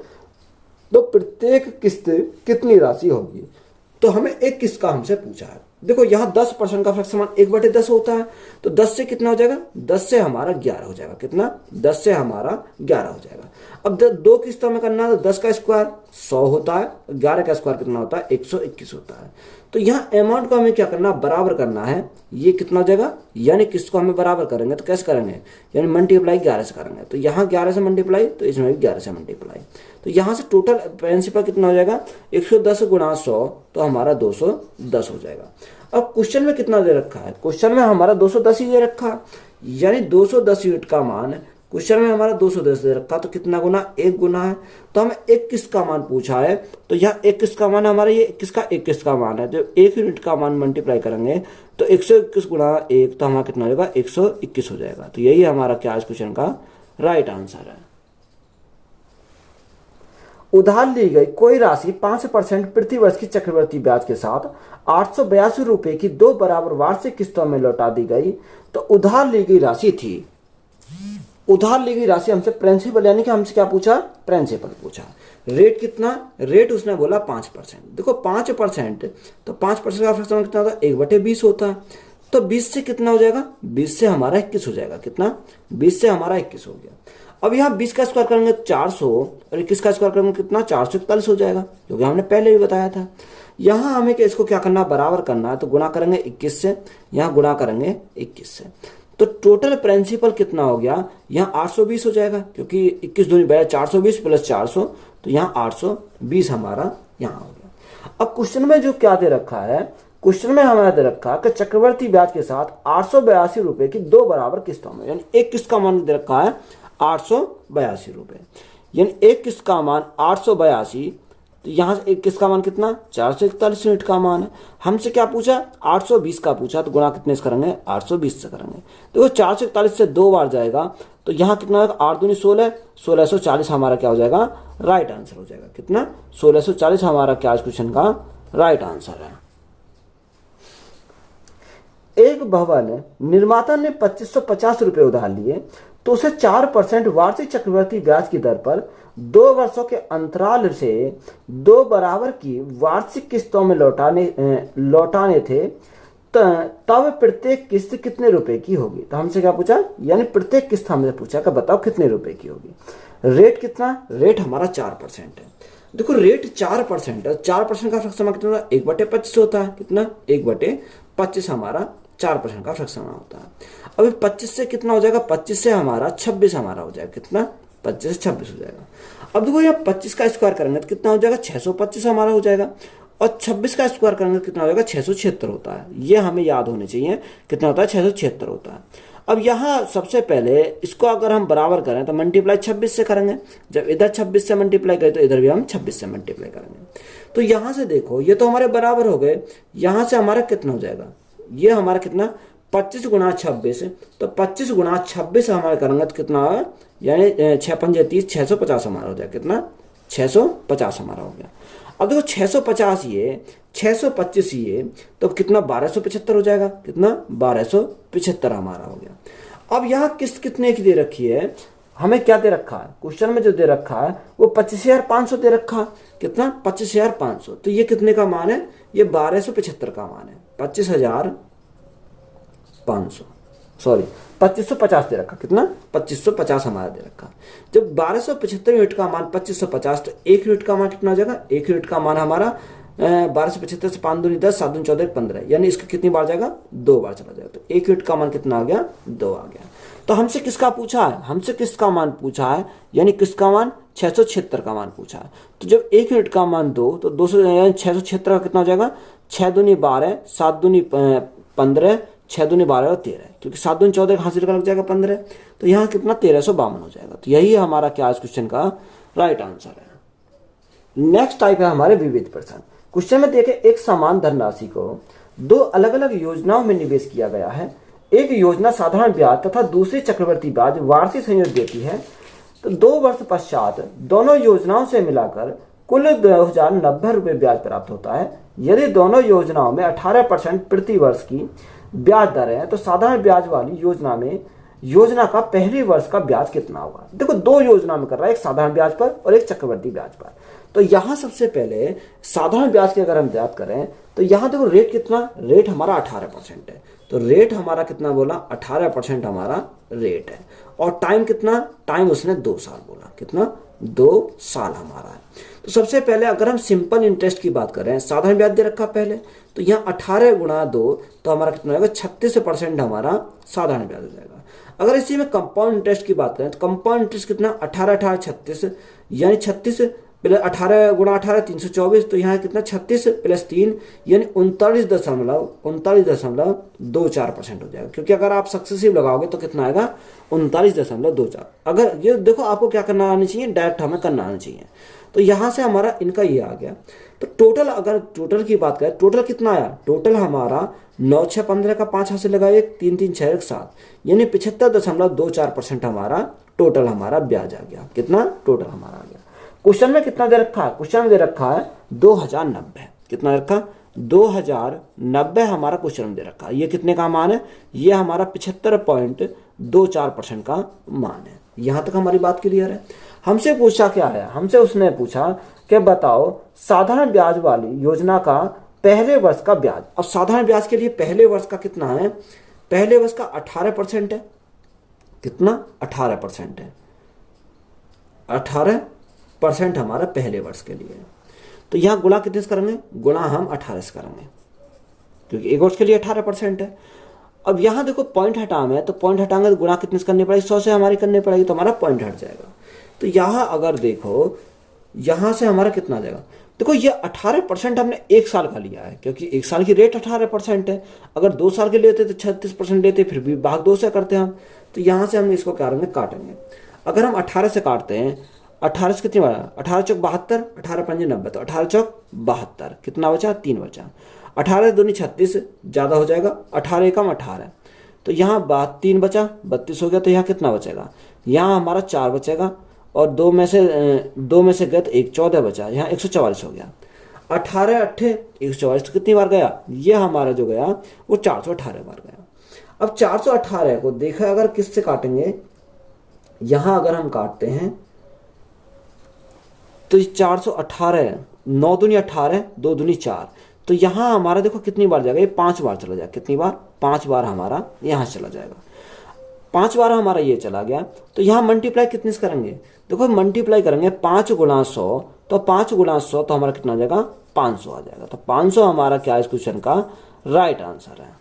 तो प्रत्येक किस्त कितनी राशि होगी। तो हमें एक किस्त का हमसे पूछा है। देखो यहाँ 10% का फ्रैक्शन 1/10 होता है, तो 10 से कितना हो जाएगा, 10 से हमारा 11 हो जाएगा। कितना, 10 से हमारा 11 हो जाएगा। अब 2 किस्तों में करना है तो 10 का स्क्वायर 100 होता है, 11 का स्क्वायर कितना होता है, 121 होता है। तो यहाँ अमाउंट को हमें क्या करना, बराबर करना है। ये कितना हो जाएगा, यानी किस्त को हमें बराबर करेंगे तो कैसे करेंगे, यानी मल्टीप्लाई 11 से करेंगे। तो यहाँ 11 से मल्टीप्लाई, तो इसमें भी 11 से मल्टीप्लाई। तो यहाँ से टोटल प्रिंसिपल कितना हो जाएगा, 110 गुणा 100, तो हमारा 210 हो जाएगा। अब क्वेश्चन में कितना दे रखा है, क्वेश्चन में हमारा 210 ही दे रखा है, यानी 210 यूनिट का मान क्वेश्चन में हमारा 210 दे रखा, तो कितना गुना, 1 गुना है। तो हमें 21 का मान पूछा है, तो यहाँ 21 का मान हमारा ये 21 का मान है। तो 1 यूनिट का मान मल्टीप्लाई करेंगे तो 121 गुणा 1, तो हमारा कितना हो जाएगा, 121 हो जाएगा। तो यही हमारा क्या इस क्वेश्चन का राइट आंसर है। उधार ली गई कोई राशि 5% प्रति वर्ष की चक्रवर्ती ब्याज के साथ 882 रुपए की 2 बराबर वार्षिक किस्तों में लौटा दी गई। तो उधार ली गई राशि थी, उधार ली गई राशि हमसे प्रिंसिपल, यानी कि हमसे क्या पूछा, प्रिंसिपल पूछा। रेट कितना, रेट उसने बोला 5%। देखो 5%, तो 5% का फ्रैक्शन कितना होता है, 1/20 होता है। तो 20 से कितना हो जाएगा, 20 से हमारा 21 हो जाएगा। कितना, 20 से हमारा 21 हो गया। अब यहाँ 20 का स्क्वायर करेंगे 400, और 21 का स्क्वायर करेंगे कितना, 441 हो जाएगा, क्योंकि हमने पहले भी बताया था। यहाँ हमें इसको क्या करना, बराबर करना है। तो गुणा करेंगे 21 से, यहाँ गुणा करेंगे 21 से। तो टोटल प्रिंसिपल कितना हो गया, यहाँ 820 हो जाएगा, क्योंकि 21 दूनी 420 प्लस 400, तो यहाँ 820 हमारा यहाँ हो गया। अब क्वेश्चन में जो क्या दे रखा है, क्वेश्चन में हमारा दे रखा है कि चक्रवर्ती ब्याज के साथ 882 रुपए की 2 बराबर किस्तों में, यानी एक किस्त का मान दे रखा है 882 रुपए, यानी एक किस्त का मान 882। तो यहाँ से एक किस्त का मान कितना, 441 यूनिट का मान है। हमसे क्या पूछा, 820 का पूछा, तो गुणा कितने से करेंगे, 820 से करेंगे। तो 441 से 2 बार जाएगा, तो यहाँ कितना होगा, 8 दूनी 16, 1640 हमारा क्या हो जाएगा, राइट आंसर हो जाएगा। कितना, 1640 हमारा क्या इस क्वेश्चन का राइट आंसर है। एक भवन निर्माता ने 2550 रुपए उधार लिए, तो उसे 4% वार्षिक चक्रवर्ती ब्याज की दर पर 2 वर्षों के अंतराल से 2 बराबर की वार्षिक किस्तों में लौटाने थे। तब प्रत्येक किस्त कितने रुपए की होगी। तो हमसे क्या पूछा, यानी प्रत्येक किस्त हमसे पूछा कि बताओ कितने रुपए की होगी। रेट कितना, रेट हमारा 4% है। देखो रेट 4% है, 4% का फ्रैक्शन कितना होता है, 1/25 होता है। कितना, 1/25 हमारा 4% का फ्रैक्शन होता है। अभी 25 से कितना हो जाएगा, 25 से हमारा 26 हमारा हो जाएगा। कितना, 25 से 26 हो जाएगा। अब देखो यहाँ 25 का स्क्वायर करेंगे तो कितना हो जाएगा, 625 हमारा हो जाएगा, और 26 का स्क्वायर करेंगे तो कितना हो जाएगा, 676 होता है। ये हमें याद होने चाहिए, कितना होता है, 676 होता है। अब यहाँ सबसे पहले इसको अगर हम बराबर करें तो मल्टीप्लाई 26 से करेंगे। जब इधर 26 से मल्टीप्लाई करें तो इधर भी हम 26 से मल्टीप्लाई करेंगे। तो यहाँ से देखो ये तो हमारे बराबर हो गए, यहाँ से हमारा कितना हो जाएगा, ये हमारा कितना, 25 गुणा 26, तो 25 गुणा 26 हमारा करेंगे तो कितना होगा, यानी 6 पंजे 30, 650 हमारा हो जाएगा। कितना, 650 हमारा हो गया। अब देखो 650 ये, 625 ये, तो कितना, 1275 हो जाएगा। कितना, 1275 हमारा हो गया। अब यहाँ किस्त कितने की दे रखी है, हमें क्या दे रखा है, क्वेश्चन में जो दे रखा है वो 25,500 दे रखा है। कितना, 25,500। तो ये कितने का मान है, ये 1275 का मान है। 25,500, सॉरी 2550 दे रखा। कितना, 2550 हमारा दे रखा। जब 1275 यूनिट का मान 2550, तो 1 यूनिट का मान कितना हो जाएगा, 1 यूनिट का मान हमारा 1275 से 5 दूनी 10, 7 दूनी 14, 15, यानी इसका कितनी बार जाएगा, 2 बार चला जाएगा। तो 1 यूनिट का मान कितना आ गया, 2 आ गया। तो हमसे किसका पूछा है, हमसे किस का मान पूछा है, यानी किसका मान, 676 का मान पूछा है। तो जब 1 यूनिट का मान 2, तो 676 का कितना हो जाएगा, 6 दूनी 12, 7 दूनी 15, 6 दूनी 12 और 13, क्योंकि 7 दूनी 14 हासिल का लग जाएगा 15, तो यहाँ कितना 1352 हो जाएगा। तो यही हमारा क्या इस क्वेश्चन का राइट आंसर है। नेक्स्ट टाइप है हमारे विविध प्रश्न। क्वेश्चन में देखें, एक समान धनराशि को 2 अलग अलग योजनाओं में निवेश किया गया है। एक योजना साधारण ब्याज तथा दूसरी चक्रवर्ती ब्याज वार्षिक संयोग देती है। तो 2 वर्ष पश्चात दोनों योजनाओं से मिलाकर कुल 2090 रुपये ब्याज प्राप्त होता है। यदि दोनों योजनाओं में 18% प्रति वर्ष की ब्याज दरें हैं तो साधारण ब्याज वाली योजना में योजना का पहले वर्ष का ब्याज कितना होगा। देखो दो योजना में कर रहा है, एक साधारण ब्याज पर और एक चक्रवृद्धि ब्याज पर। तो यहां सबसे पहले साधारण ब्याज की अगर हम बात करें तो यहां देखो रेट कितना, रेट हमारा 18% है। तो रेट हमारा कितना बोला, 18% हमारा रेट है। और टाइम कितना, टाइम उसने 2 साल बोला, कितना, 2 साल हमारा है। तो सबसे पहले अगर हम सिंपल इंटरेस्ट की बात करें, साधारण ब्याज दे रखा पहले, तो यहाँ 18 गुणा 2 तो हमारा कितना होगा, 36% हमारा साधारण ब्याज हो जाएगा। अगर इसी में कंपाउंड इंटरेस्ट की बात करें तो कंपाउंड इंटरेस्ट कितना, 18 18 36, यानी 36 प्लस 18 गुणा 18 324, तो यहाँ कितना 36 प्लस 3 यानी 39.24% हो जाएगा। क्योंकि अगर आप सक्सेसिव लगाओगे तो कितना आएगा, 39.24। अगर ये देखो आपको क्या करना आना चाहिए, डायरेक्ट हमें करना आना चाहिए। तो यहाँ से हमारा इनका ये आ गया। तो टोटल, अगर टोटल की बात करें, टोटल कितना आया, टोटल हमारा 9 6 15 का 5 हाथ से लगा 1 3 3 6 1 7 यानी 75.24% हमारा टोटल हमारा ब्याज आ गया। कितना टोटल हमारा आ गया। क्वेश्चन में कितना दे रखा है, क्वेश्चन में दे रखा है 2090। कितना दे रखा, 2090 हमारा क्वेश्चन में दे रखा है। ये कितने का मान है, ये हमारा 75.24% का मान है। यहां तक हमारी बात क्लियर है। हमसे पूछा क्या है, हमसे उसने पूछा कि बताओ साधारण ब्याज वाली योजना का पहले वर्ष का ब्याज। अब साधारण ब्याज के लिए पहले वर्ष का कितना है, पहले वर्ष का 18% है। कितना, 18% है, 18% हमारा पहले वर्ष के लिए। तो यहां गुणा कितने से करेंगे, गुणा हम 18 से करेंगे, क्योंकि एक वर्ष के लिए 18% है। अब यहां देखो पॉइंट हटाना है, तो पॉइंट हटाएंगे तो गुणा कितने से करनी पड़ेगी, 100 से हमारी करनी पड़ेगी, तो हमारा पॉइंट हट जाएगा। तो यहां अगर देखो, यहां से हमारा कितना आ जाएगा, देखो ये 18% हमने एक साल का लिया है, क्योंकि एक साल की रेट 18% है। अगर 2 साल के लेते तो 36% लेते, फिर भी भाग 2 से करते हम। तो यहां से हम इसको क्या करेंगे, काटेंगे। अगर हम 18 से काटते हैं, 18 से कितनी बचा, 18 चौक 72, 18 पंजे 90, तो 18 चौक 72, कितना बचा, 3 बचा। 18 दूनी 36 ज्यादा हो जाएगा, 18 एकम 18, तो यहाँ 3 बचा, 32 हो गया। तो यहाँ कितना बचेगा, यहाँ हमारा 4 बचेगा, और 2 में से गए तो 1 14 बचा, यहाँ 144 हो गया। 18 8 144, तो कितनी बार गया, ये हमारा जो गया वो 418 बार गया। अब 418 को देखा अगर किससे काटेंगे, यहां अगर हम काटते हैं तो 418, 9 दूनी 18, 2 दूनी 4, तो यहां हमारा देखो कितनी बार जाएगा, ये 5 बार चला जाएगा। कितनी बार, 5 बार हमारा यहां चला जाएगा। 5 बार हमारा ये चला गया। तो यहाँ मल्टीप्लाई कितने से करेंगे, देखो मल्टीप्लाई करेंगे 5 गुणा 100, तो 5 गुणा 100 तो हमारा कितना आ जाएगा, 500 आ जाएगा। तो 500 हमारा क्या इस क्वेश्चन का राइट आंसर है।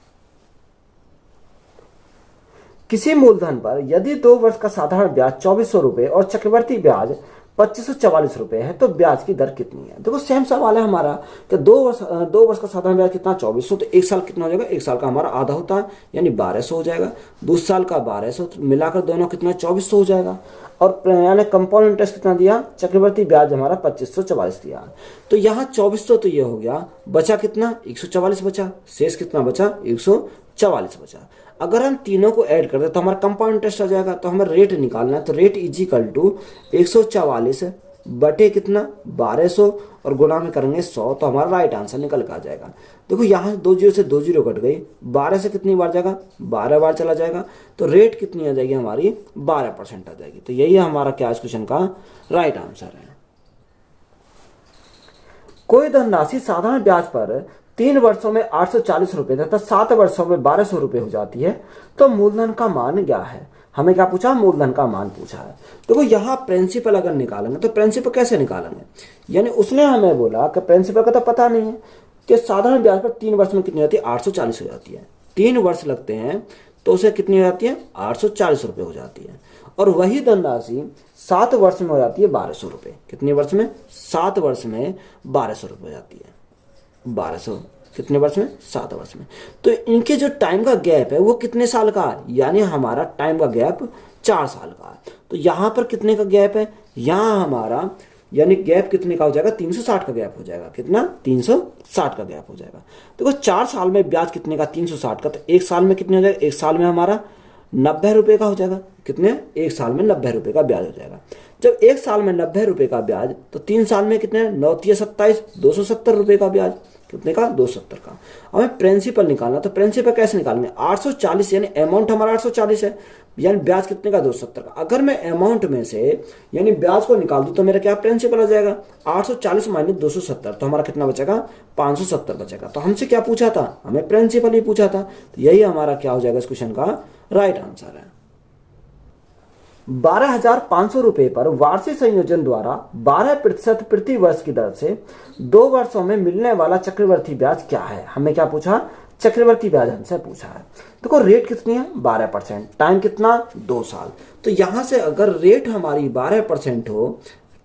किसी मूलधन पर यदि 2 वर्ष का साधारण ब्याज 2400 रुपए और चक्रवर्ती ब्याज 2544 रुपए है तो ब्याज की दर कितनी है। देखो सेम सवाल है हमारा कि 2 वर्ष का साधारण ब्याज कितना, 2400, तो एक साल कितना हो जाएगा, एक साल का हमारा आधा होता है यानी 1200 हो जाएगा। 2 साल का 1200, तो मिलाकर दोनों कितना 2400 हो जाएगा। और यानी कंपाउंड इंटरेस्ट कितना दिया, चक्रवर्ती ब्याज हमारा 2544 दिया। तो यहाँ 2400 तो ये हो गया, बचा कितना 144 बचा, शेष कितना बचा 144 बचा। अगर हम तीनों को ऐड कर दे तो हमारा कंपाउंड इंटरेस्ट आ जाएगा। तो हमें रेट निकालना है, तो रेट इजिकल टू 144 बटे कितना 1200 और गुणा में करेंगे 100, तो हमारा राइट आंसर निकल कर आ जाएगा। देखो यहाँ 2 जीरो से 2 जीरो कट गई, 12 से कितनी बार जाएगा, 12 बार चला जाएगा। तो रेट कितनी आ जाएगी हमारी, 12% आ जाएगी। तो यही हमारा क्या इस क्वेश्चन का राइट आंसर है। कोई धनराशि साधारण ब्याज पर 3 वर्षों में 840 रुपए तथा 7 वर्षों में 1200 रुपए हो जाती है तो मूलधन का मान क्या है। हमें क्या पूछा, मूलधन का मान पूछा है। देखो यहाँ प्रिंसिपल अगर निकालेंगे तो प्रिंसिपल कैसे निकालेंगे, यानी उसने हमें बोला कि प्रिंसिपल का तो पता नहीं है कि साधारण ब्याज पर 3 वर्ष में कितनी होती है, 840 हो जाती है। 3 वर्ष लगते हैं तो उसे कितनी हो जाती है, 840 रुपए हो जाती है। और वही धनराशि 7 वर्ष में हो जाती है 1200 रुपए। कितने वर्ष में, 7 वर्ष में 1200 रुपए हो जाती है। 1200 कितने वर्ष में, 7 वर्ष में। तो इनके जो टाइम का गैप है वो कितने साल का है, यानी हमारा टाइम का गैप 4 साल का है। तो यहां पर कितने का गैप है, यहां हमारा यानी गैप कितने का हो जाएगा, 360 का गैप हो जाएगा। कितना, 360 का गैप हो जाएगा। देखो 4 साल में ब्याज कितने का, 360 का, तो 1 साल में कितने हो जाएगा, 1 साल में हमारा 90 रुपए का हो जाएगा। कितने, 1 साल में 90 रुपए का ब्याज हो जाएगा। जब एक साल में 90 रुपए का ब्याज, तो 3 साल में कितने, 9 × 27, 270 रुपए का ब्याज। कितने का, 270 का। हमें प्रिंसिपल निकालना, तो प्रिंसिपल कैसे निकालेंगे, 840, यानी अमाउंट हमारा 840 है, यानी ब्याज कितने का, 270 का। अगर मैं अमाउंट में से यानी ब्याज को निकाल दूं तो मेरा क्या प्रिंसिपल आ जाएगा, 840 माइनस 270, तो हमारा कितना बचेगा, 570 बचेगा। तो हमसे क्या पूछा था, हमें प्रिंसिपल ही पूछा था, तो यही हमारा क्या हो जाएगा इस क्वेश्चन का राइट आंसर है। 12,500 रुपए पर वार्षिक संयोजन द्वारा 12% प्रति वर्ष की दर से 2 वर्षों में मिलने वाला चक्रवर्ती ब्याज क्या है। हमें क्या पूछा, चक्रवर्ती ब्याज हमसे पूछा है। देखो रेट कितनी है, 12%, टाइम कितना, 2 साल। तो यहां से अगर रेट हमारी 12% हो,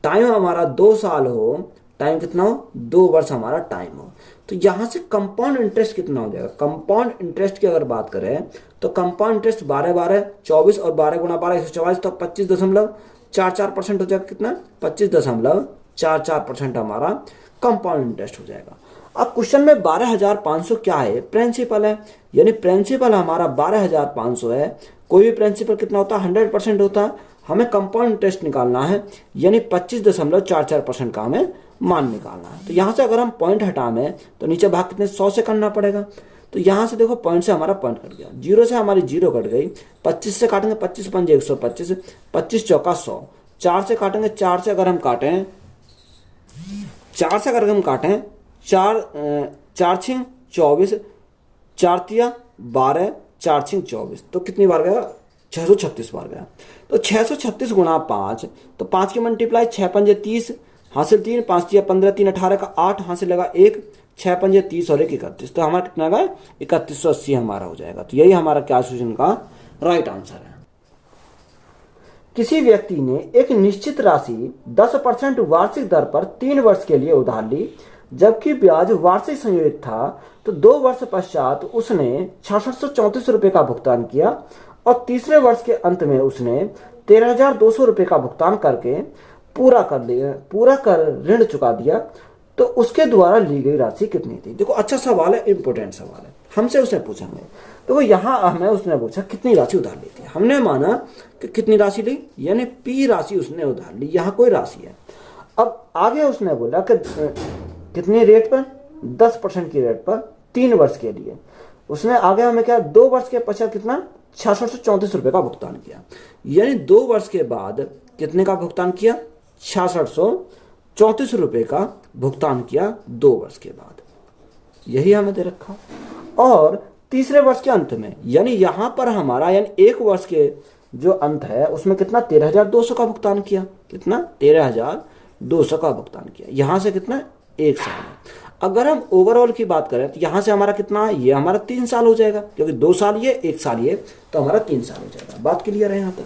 टाइम हमारा 2 साल हो, टाइम कितना हो, 2 वर्ष हमारा टाइम हो, तो यहां से कंपाउंड इंटरेस्ट कितना हो जाएगा। कंपाउंड इंटरेस्ट की अगर बात करें तो कंपाउंड इंटरेस्ट 12 12 24 और 12 × 12 144, तो 25.44% हो जाएगा। कितना, 25.44% हमारा कंपाउंड इंटरेस्ट हो जाएगा। अब क्वेश्चन में 12,500 क्या है, प्रिंसिपल है, यानी प्रिंसिपल हमारा 12,500 है। कोई भी प्रिंसिपल कितना होता है, 100% होता है। हमें कंपाउंड इंटरेस्ट निकालना है, यानी 25.44% का हमें मान निकालना है। तो यहां से अगर हम पॉइंट हटाएं तो नीचे भाग कितने, 100 से करना पड़ेगा। तो यहां से देखो पॉइंट से हमारा पॉइंट कट गया, 0 से हमारी 0 कट गई, 25 से काटेंगे, 25 × 5 = 125, 25 × 4 = 100, 4 से काटेंगे, 4 से अगर हम काटें, 4 से अगर हम काटें, 4 4 × 24, 4 × 12, 4 × 24, तो कितनी बार गया, 636 बार गया। तो 636 × 5, तो 5 की मल्टीप्लाई, 6 × 5 = 30, हासिल 3, 5 × 3 = 15, 3 × 18 का 8, हासिल लगा 1, 6 × 5 = 30 और 1 = 31, तो हमारा कितना गया, 3180 हमारा हो जाएगा। तो यही हमारा क्या क्वेश्चन का राइट आंसर है। किसी व्यक्ति ने एक निश्चित राशि 10% वार्षिक दर पर 3 वर्ष के लिए उधार ली, जबकि ब्याज वार्षिक संयोजित था, तो 2 वर्ष पश्चात उसने 6634 रुपए का भुगतान किया और तीसरे वर्ष के अंत में उसने 13,200 रुपए का भुगतान करके पूरा कर ऋण चुका दिया, तो उसके द्वारा ली गई राशि कितनी थी। देखो अच्छा सवाल है, इंपोर्टेंट सवाल है, हमसे उसने पूछेंगे। देखो यहाँ हमें उसने पूछा कितनी राशि उधार ली थी, हमने माना कि कितनी राशि ली, यानी पी राशि उसने उधार ली, यहाँ कोई राशि है। अब आगे उसने बोला कि कितनी रेट पर, 10% की रेट पर 3 वर्ष के लिए। उसने आगे हमें क्या, 2 वर्ष के पश्चात कितना, 6634 रुपए का भुगतान किया, यानी 2 वर्ष के बाद कितने का भुगतान किया, 6634 रुपए का भुगतान किया 2 वर्ष के बाद, यही हमें दे रखा। और तीसरे वर्ष के अंत में, यानी यहां पर हमारा, यानी 1 वर्ष के जो अंत है उसमें कितना, 13,200 का भुगतान किया। कितना, 13,200 का भुगतान किया। यहां से कितना, 1 साल है। अगर हम ओवरऑल की बात करें तो यहां से हमारा कितना, ये हमारा 3 साल हो जाएगा, क्योंकि 2 साल ये, 1 साल ये, तो हमारा 3 साल हो जाएगा। बात क्लियर है यहाँ तक।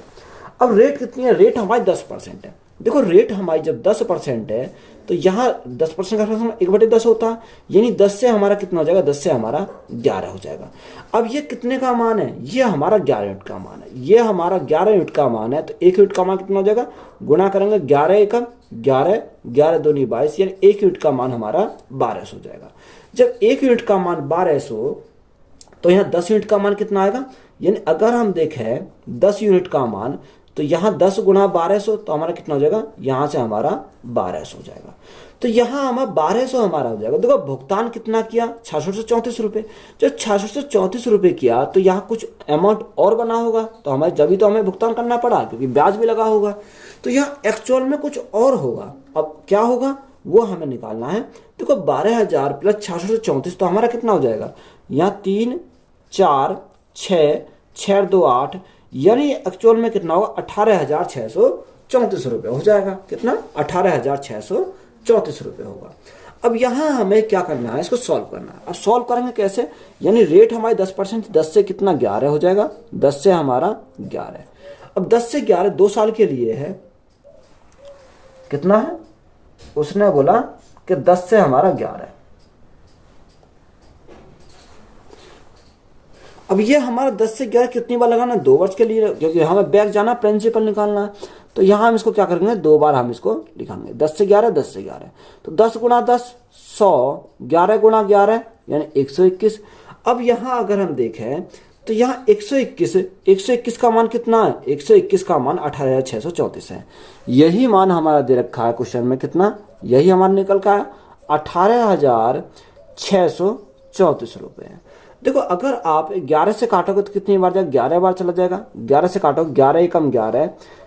अब रेट कितनी है, रेट हमारी 10% है। देखो रेट हमारी जब 10% है तो यहाँ 10% का 1/10 होता है, यानी 10 से हमारा कितना हो जाएगा, 10 से हमारा 11 हो जाएगा। अब ये कितने का मान है, ये हमारा 11 यूनिट का मान है, ये हमारा 11 यूनिट का मान है। तो 1 यूनिट का मान कितना हो जाएगा, गुणा करेंगे 11 एकम 11, 11 दूनी 22, यानी 1 यूनिट का मान हमारा 1200 हो जाएगा। जब 1 यूनिट का मान 1200, तो यहाँ 10 यूनिट का मान कितना आएगा, यानी अगर हम देखें 10 यूनिट का मान, तो यहाँ 10 × 1200, तो हमारा कितना हो जाएगा, यहाँ से हमारा 1200 हो जाएगा। तो यहाँ हमारा 1200 हमारा हो जाएगा। देखो भुगतान कितना किया, 6634 रुपये। जब 6634 रुपये किया तो यहाँ कुछ अमाउंट और बना होगा, तो हमें जब भी तो हमें भुगतान करना पड़ा, क्योंकि ब्याज भी लगा होगा। तो यहाँ एक्चुअल में कुछ और होगा। अब क्या होगा वो हमें निकालना है। देखो 12,000 प्लस 6634, तो हमारा कितना हो जाएगा, यहाँ 3 4 6 6 2 8, यानी एक्चुअल में कितना होगा, 18,634 रुपये हो जाएगा। कितना, 18,634 रुपये होगा। अब यहाँ हमें क्या करना है, इसको सॉल्व करना है। अब सॉल्व करेंगे कैसे, यानी रेट हमारी 10%, 10 से कितना 11 हो जाएगा, 10 से हमारा 11। अब 10 से 11 2 साल के लिए है, कितना है, उसने बोला कि 10 से हमारा 11। अब ये हमारा 10 से 11 कितनी बार लगाना, 2 वर्ष के लिए, क्योंकि हमें बैक जाना, प्रिंसिपल निकालना है। तो यहाँ हम इसको क्या करेंगे, 2 बार हम इसको लिखेंगे, 10 से 11, 10 से 11। तो 10 × 10 100, 11 × 11 यानी 121। अब यहाँ अगर हम देखें तो यहाँ 121 का मान कितना है? 121 का मान 18,634 है। यही मान हमारा दे रखा है क्वेश्चन में, कितना? यही हमारा निकल का है 18,634 रुपये। देखो अगर आप 11 से काटोगे तो कितनी बार जाएगा? 11 बार चला जाएगा। 11 से काटो, 11 एकम 11,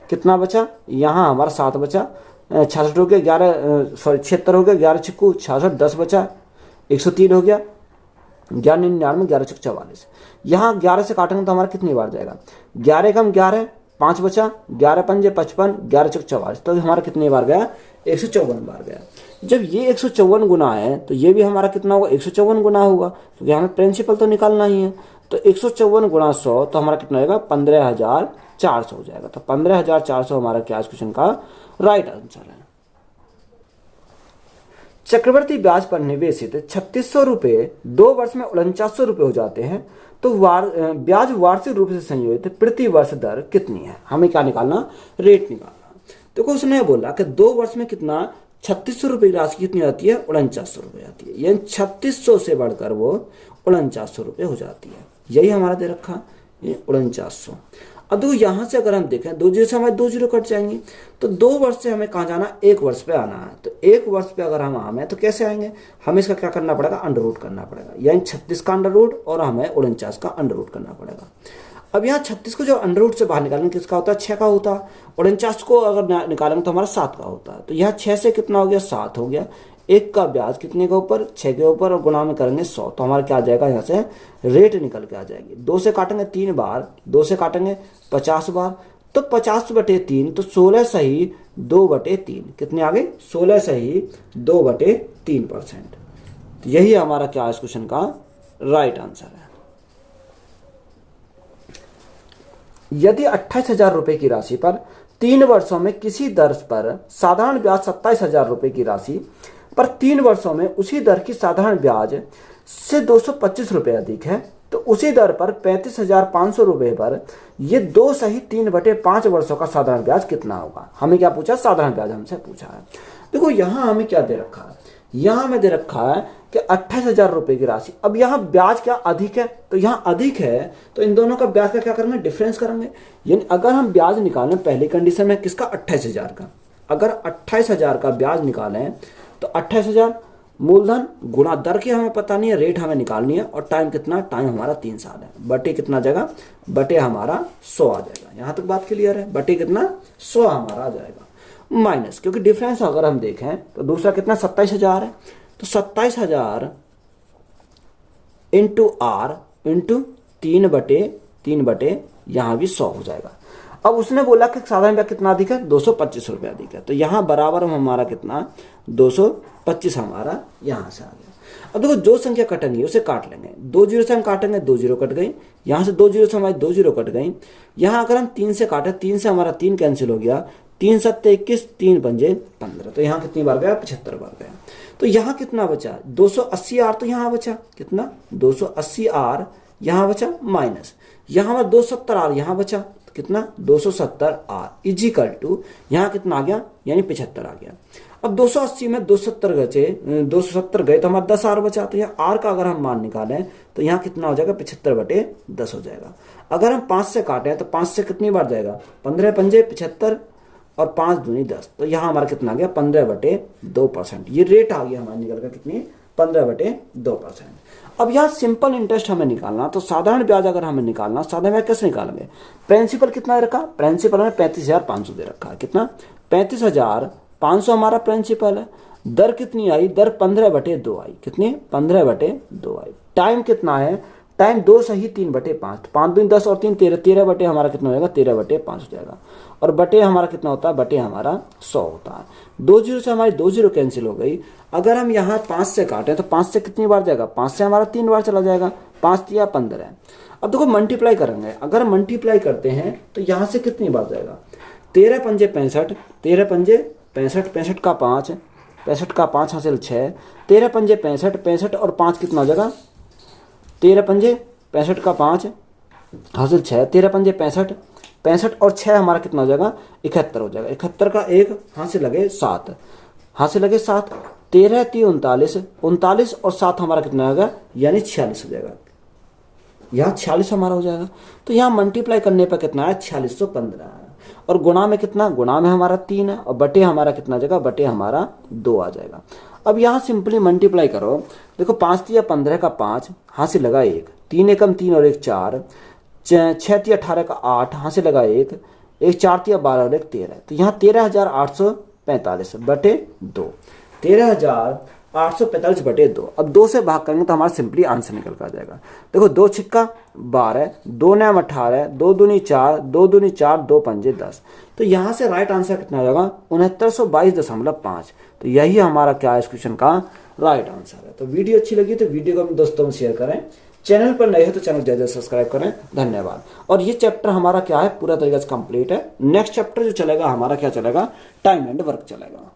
कितना बचा? यहाँ हमारा 7 बचा, 66 हो गया, 76 हो गया, 11 छिक्कू 66, 10 बचा, 103 हो गया, 1199, 11 चौक 44। यहाँ 11 से काटेंगे तो हमारा कितनी बार जाएगा? 11 एकम 11, 5 बचा, 11 पंजे 55, 11 चौक 44, तो हमारा कितनी बार गया? 154 बार गया। जब ये 154 गुना है तो ये भी हमारा कितना होगा? 154 गुना होगा, क्योंकि हमें प्रिंसिपल तो निकालना ही है। तो 154 गुना 100 तो हमारा कितना होगा? 15,400 हो जाएगा। तो 15,400 हमारा क्या इस क्वेश्चन का राइट आंसर है। चक्रवर्ती ब्याज पर निवेशित 3600 रुपये 2 वर्ष में 4900 रुपये हो जाते हैं, तो ब्याज वार्षिक रूप से संयोजित प्रति वर्ष दर कितनी है? हमें क्या निकालना? रेट निकालना। देखो उसने बोला कि 2 वर्ष में कितना? 3600 रुपये की राशि कितनी आती है? 4900 रुपये आती है, यानी 3600 से बढ़कर वो 4900 रुपये हो जाती है। यही हमारा दे रखा ये 4900। अब देखो यहाँ से अगर हम देखें 2 जीरो से हमारे 2 जीरो कट जाएंगे, तो 2 वर्ष से हमें कहाँ जाना? 1 वर्ष पे आना है। तो 1 वर्ष पे अगर हम आए तो कैसे आएंगे? हमें इसका क्या करना पड़ेगा? अंडर रूट करना पड़ेगा, यानी 36 का अंडर रूट और हमें 49 का अंडर रूट करना पड़ेगा। अब यहाँ 36 को जो अंडर रूट से बाहर निकालेंगे किसका होता है? 6 का होता है। 49 को अगर निकालेंगे तो हमारा 7 का होता है। तो यहाँ 6 से कितना हो गया? 7 हो गया। 1 का ब्याज कितने के ऊपर? 6 के ऊपर, और गुणा में करेंगे 100, तो हमारा क्या आ जाएगा? यहाँ से रेट निकल के आ जाएगी। 2 से काटेंगे 3 बार, 2 से काटेंगे 50 बार, तो 50/3 तो 16 सही 2/3 कितने आ गए? 16 सही 2/3%। तो यही हमारा क्या इस क्वेश्चन का राइट आंसर है। यदि 28,000 रुपए की राशि पर 3 वर्षों में किसी दर पर साधारण ब्याज 27,000 रुपए की राशि पर 3 वर्षों में उसी दर की साधारण ब्याज से 225 रुपये अधिक है, तो उसी दर पर 35,500 रुपये पर ये 2 सही 3/5 वर्षों का साधारण ब्याज कितना होगा? हमें क्या पूछा? साधारण ब्याज हमसे पूछा है। देखो यहाँ हमें क्या दे रखा है? यहाँ हमें दे रखा है कि 28,000 रुपये की राशि। अब यहाँ ब्याज क्या अधिक है, तो यहाँ अधिक है, तो इन दोनों का ब्याज का क्या करेंगे? डिफरेंस करेंगे। यानी अगर हम ब्याज निकालें पहली कंडीशन में किसका? 28,000 का। अगर 28,000 का ब्याज निकालें तो 28,000 मूलधन गुणा दर की हमें पता नहीं है, रेट हमें निकालनी है, और टाइम कितना? टाइम हमारा 3 साल है, बटे कितना आ जाएगा? बटे हमारा 100 आ जाएगा। यहाँ तक बात क्लियर है? बटे कितना? 100 हमारा आ जाएगा, माइनस, क्योंकि डिफरेंस अगर हम देखें तो दूसरा कितना? 27,000 है, तो 27,000 इंटू आर इंटू 3/3 यहाँ भी 100 हो जाएगा। अब उसने बोला कि साधारण ब्याज कितना अधिक है? 225 रुपये अधिक है, तो यहाँ बराबर हमारा कितना? 225 हमारा यहाँ से आ गया। अब देखो जो संख्या कटेंगी उसे काट लेंगे। 2 जीरो से हम काटेंगे, 2 जीरो कट गई। यहाँ से 2 जीरो से हमारी 2 जीरो कट गई। यहाँ अगर हम 3 से काटे, 3 से हमारा 3 कैंसिल हो गया, 3 7 21, 3 पंजे 15, तो यहाँ कितनी बार गया? 75 बार गया। तो यहाँ कितना बचा? 280 आर, तो यहाँ बचा कितना? 280 आर यहाँ बचा, माइनस यहाँ हमारा 270 आर यहाँ बचा, तो कितना? 270 आर इजिकल टू यहाँ कितना आ गया? यानी 75 आ गया। अब 280 में 270 गए तो हमारा 10 आर बचा, तो यहाँ आर का अगर हम मान निकालें तो यहाँ कितना हो जाएगा? 75/10 हो जाएगा। अगर हम 5 से काटें तो 5 से कितनी बार जाएगा? 15 पंजे 75 और 5 दूनी 10, तो यहाँ हमारा कितना आ गया? 15/2%। ये रेट आ गया हमारा निकल कर कितनी? 15/2%। अब यहाँ सिंपल इंटरेस्ट हमें निकालना, तो साधारण ब्याज अगर हमें निकालना, साधारण ब्याज कैसे निकालेंगे? प्रिंसिपल कितना दे रखा? प्रिंसिपल हमें 35,500 दे रखा है। कितना? 35,500 हमारा प्रिंसिपल है। दर कितनी आई? दर 15/2 आई। कितनी? 15/2 आई। टाइम कितना है? टाइम 2 सही 3/5, 5 दूनी 10 और 3 13, 13 बटे हमारा कितना हो जाएगा? 13/5 हो जाएगा। और बटे हमारा कितना होता है? बटे हमारा 100 होता है। 2 जीरो से हमारी 2 जीरो कैंसिल हो गई। अगर हम यहाँ 5 से काटें तो 5 से कितनी बार जाएगा? 5 से हमारा 3 बार चला जाएगा, 5 या 15 है। अब देखो मल्टीप्लाई करेंगे, अगर मल्टीप्लाई करते हैं तो यहाँ से कितनी बार जाएगा? 13 पंजे 65, 13 पंजे 65, 65 का 5, 65 का 5 हासिल 6, 13 पंजे 65, 65 और 5 कितना हो जाएगा? 13 पंजे 65 का 5 हासिल 6, 13 पंजे 65, 65 और 6 हमारा कितना हो जाएगा? 71 हो जाएगा। 71 का 1 हासिल लगे 7, हासिल लगे 7, 13 3 39, 39 और 7 हमारा कितना होगा? यानी 46 हो जाएगा। यहाँ 46 हमारा हो जाएगा। तो यहाँ मल्टीप्लाई करने पर कितना है, 4615 है। और गुणा में कितना, गुणा में हमारा 3 है, और बटे हमारा कितना जगह, बटे हमारा 2 आ जाएगा। अब यहाँ सिंपली मल्टीप्लाई करो, देखो 5 तिया 15 का 5, हाथ से लगा 1, 3 एकम 3 और 1 4, 6 तिया 18 का 8, हाथ से लगा 1, 4 तिया 12 और 1 13। तो यहाँ 13,845 बटे 2, 13,845 बटे 2। अब 2 से भाग करेंगे तो हमारा सिंपली आंसर निकल कर आ जाएगा। देखो 2 छिक्का 12, 2 9 18, 2 दूनी 4, 2 दूनी 4, 2 पंजे 10। तो यहाँ से राइट आंसर कितना आ जाएगा, 6922.5। तो यही हमारा क्या है इस क्वेश्चन का राइट आंसर है। तो वीडियो अच्छी लगी तो वीडियो को अपने दोस्तों में शेयर करें, चैनल पर नए हो तो चैनल जल्द सब्सक्राइब करें। धन्यवाद। और ये चैप्टर हमारा क्या है, पूरा तरीके से कंप्लीट है। नेक्स्ट चैप्टर जो चलेगा हमारा क्या चलेगा, टाइम एंड वर्क चलेगा।